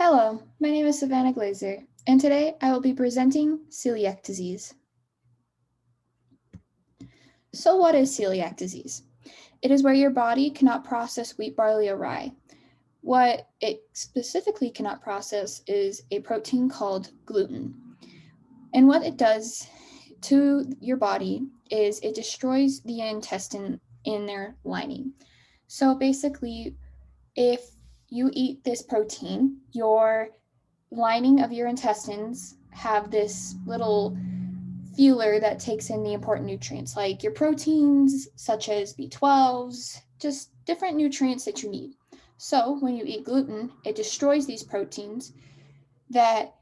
Hello, my name is Savannah Glazer, and today I will be presenting celiac disease. So what is celiac disease? It is where your body cannot process wheat, barley, or rye. What it specifically cannot process is a protein called gluten. And what it does to your body is it destroys the intestine in their lining. So basically, if you eat this protein, your lining of your intestines have this little feeler that takes in the important nutrients like your proteins, such as B12s, just different nutrients that you need. So when you eat gluten, it destroys these proteins that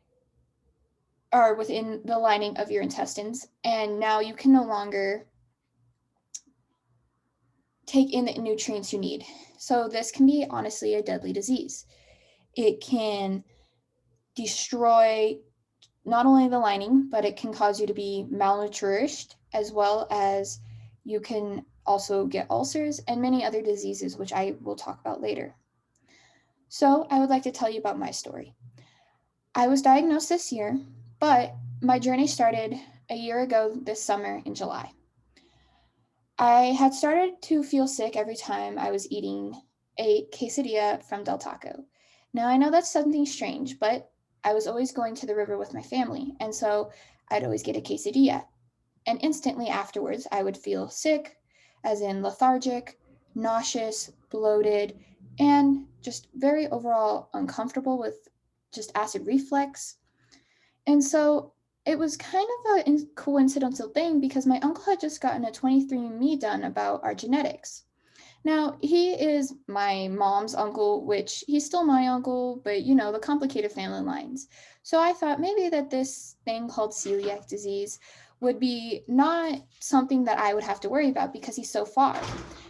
are within the lining of your intestines, and now you can no longer take in the nutrients you need. So this can be honestly a deadly disease. It can destroy not only the lining, but it can cause you to be malnourished, as well as you can also get ulcers and many other diseases, which I will talk about later. So I would like to tell you about my story. I was diagnosed this year, but my journey started a year ago this summer in July. I had started to feel sick every time I was eating a quesadilla from Del Taco. Now, I know that's something strange, but I was always going to the river with my family, and so I'd always get a quesadilla. And instantly afterwards, I would feel sick, as in lethargic, nauseous, bloated, and just very overall uncomfortable with just acid reflux. And so it was kind of a coincidental thing because my uncle had just gotten a 23andMe done about our genetics. Now, he is my mom's uncle, which he's still my uncle, but the complicated family lines. So I thought maybe that this thing called celiac disease would be not something that I would have to worry about because he's so far.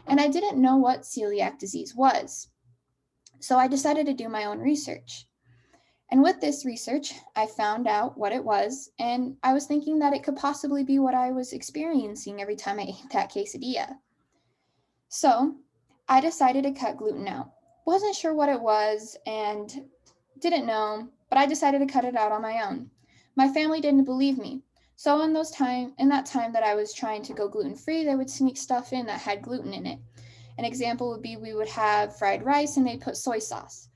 And I didn't know what celiac disease was. So I decided to do my own research. And with this research, I found out what it was, and I was thinking that it could possibly be what I was experiencing every time I ate that quesadilla. So I decided to cut gluten out. Wasn't sure what it was and didn't know, but I decided to cut it out on my own. My family didn't believe me. So in that time that I was trying to go gluten free, they would sneak stuff in that had gluten in it. An example would be we would have fried rice and they'd put soy sauce.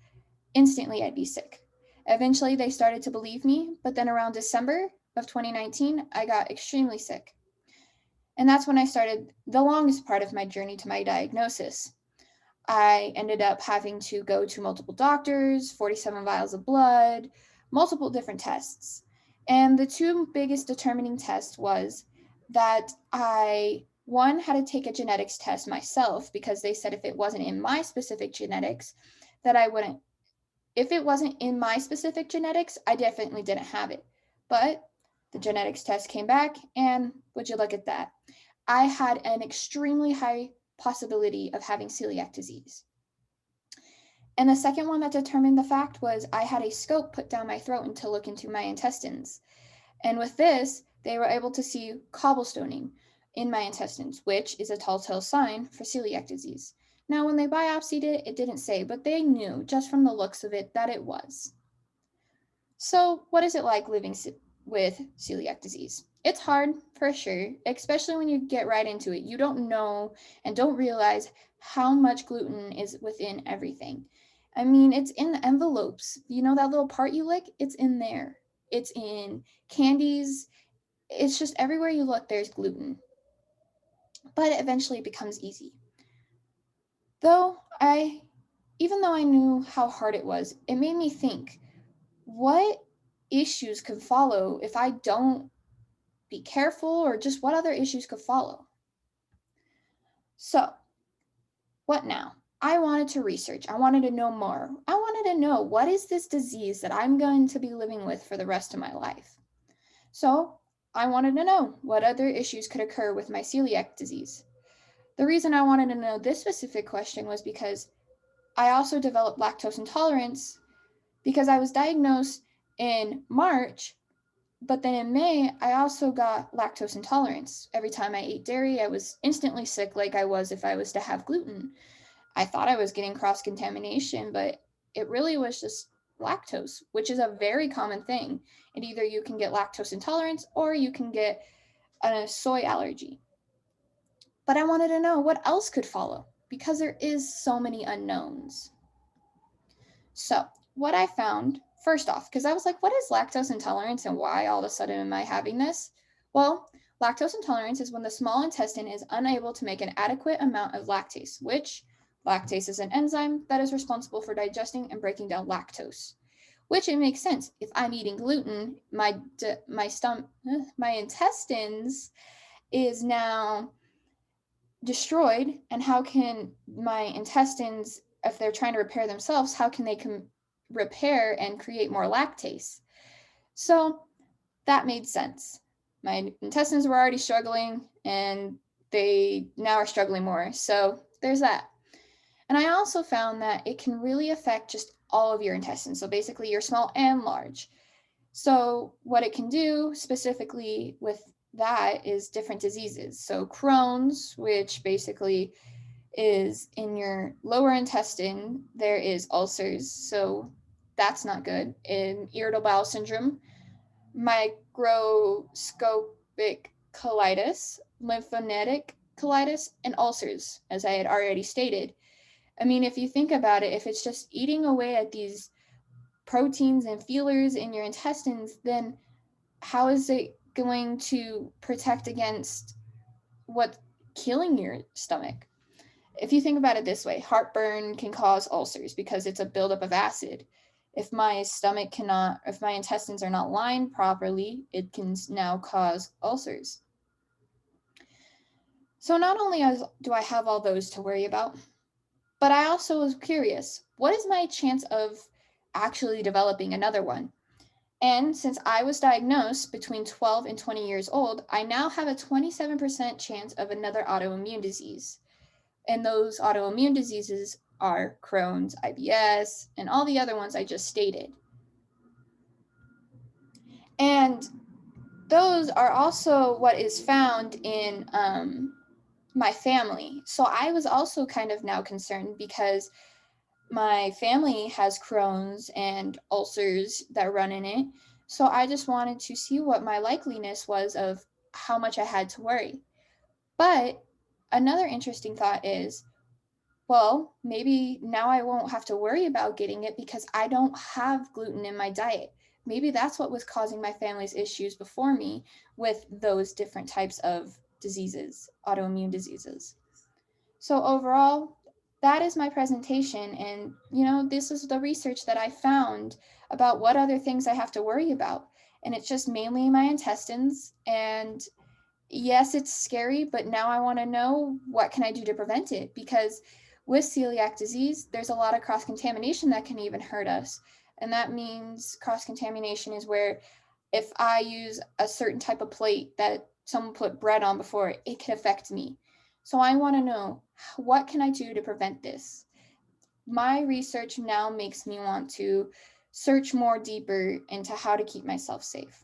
Instantly I'd be sick. Eventually they started to believe me, but then around December of 2019, I got extremely sick. And that's when I started the longest part of my journey to my diagnosis. I ended up having to go to multiple doctors, 47 vials of blood, multiple different tests. And the two biggest determining tests was that one, had to take a genetics test myself because they said if it wasn't in my specific genetics, that I wouldn't. If it wasn't in my specific genetics, I definitely didn't have it. But the genetics test came back, and would you look at that? I had an extremely high possibility of having celiac disease. And the second one that determined the fact was I had a scope put down my throat and to look into my intestines. And with this, they were able to see cobblestoning in my intestines, which is a telltale sign for celiac disease. Now, when they biopsied it, it didn't say, but they knew just from the looks of it that it was. So, what is it like living with celiac disease? It's hard for sure, especially when you get right into it. You don't know and don't realize how much gluten is within everything. I mean, it's in the envelopes. You know that little part you lick? It's in there. It's in candies. It's just everywhere you look, there's gluten. But eventually it becomes easy. Even though I knew how hard it was, it made me think, what issues could follow if I don't be careful, or just what other issues could follow? So, what now? I wanted to research. I wanted to know more. I wanted to know, what is this disease that I'm going to be living with for the rest of my life? So, I wanted to know what other issues could occur with my celiac disease. The reason I wanted to know this specific question was because I also developed lactose intolerance because I was diagnosed in March, but then in May, I also got lactose intolerance. Every time I ate dairy, I was instantly sick like I was if I was to have gluten. I thought I was getting cross contamination, but it really was just lactose, which is a very common thing. And either you can get lactose intolerance or you can get a soy allergy. But I wanted to know what else could follow because there is so many unknowns. So, what I found, first off, because I was like, what is lactose intolerance and why all of a sudden am I having this? Well, lactose intolerance is when the small intestine is unable to make an adequate amount of lactase, which lactase is an enzyme that is responsible for digesting and breaking down lactose. Which it makes sense. If I'm eating gluten, my intestines is now destroyed, and how can my intestines, if they're trying to repair themselves, how can they repair and create more lactase? So that made sense. My intestines were already struggling and they now are struggling more. So there's that. And I also found that it can really affect just all of your intestines, so basically your small and large. So what it can do specifically with that is different diseases. So Crohn's, which basically is in your lower intestine, there is ulcers. So that's not good. In irritable bowel syndrome, microscopic colitis, lymphonetic colitis, and ulcers, as I had already stated. I mean, if you think about it, if it's just eating away at these proteins and feelers in your intestines, then how is it going to protect against what killing your stomach? If you think about it this way, heartburn can cause ulcers because it's a buildup of acid. If my intestines are not lined properly, it can now cause ulcers. So not only do I have all those to worry about, but I also was curious, what is my chance of actually developing another one? And since I was diagnosed between 12 and 20 years old, I now have a 27% chance of another autoimmune disease. And those autoimmune diseases are Crohn's, IBS, and all the other ones I just stated. And those are also what is found in my family. So I was also kind of now concerned because my family has Crohn's and ulcers that run in it. So I just wanted to see what my likeliness was of how much I had to worry. But another interesting thought is, well, maybe now I won't have to worry about getting it because I don't have gluten in my diet. Maybe that's what was causing my family's issues before me with those different types of diseases, autoimmune diseases. So overall, that is my presentation. And, this is the research that I found about what other things I have to worry about. And it's just mainly my intestines. And yes, it's scary, but now I want to know what can I do to prevent it? Because with celiac disease, there's a lot of cross-contamination that can even hurt us. And that means cross-contamination is where if I use a certain type of plate that someone put bread on before, it can affect me. So I want to know, what can I do to prevent this? My research now makes me want to search more deeper into how to keep myself safe.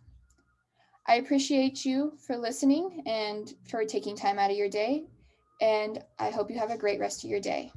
I appreciate you for listening and for taking time out of your day, and I hope you have a great rest of your day.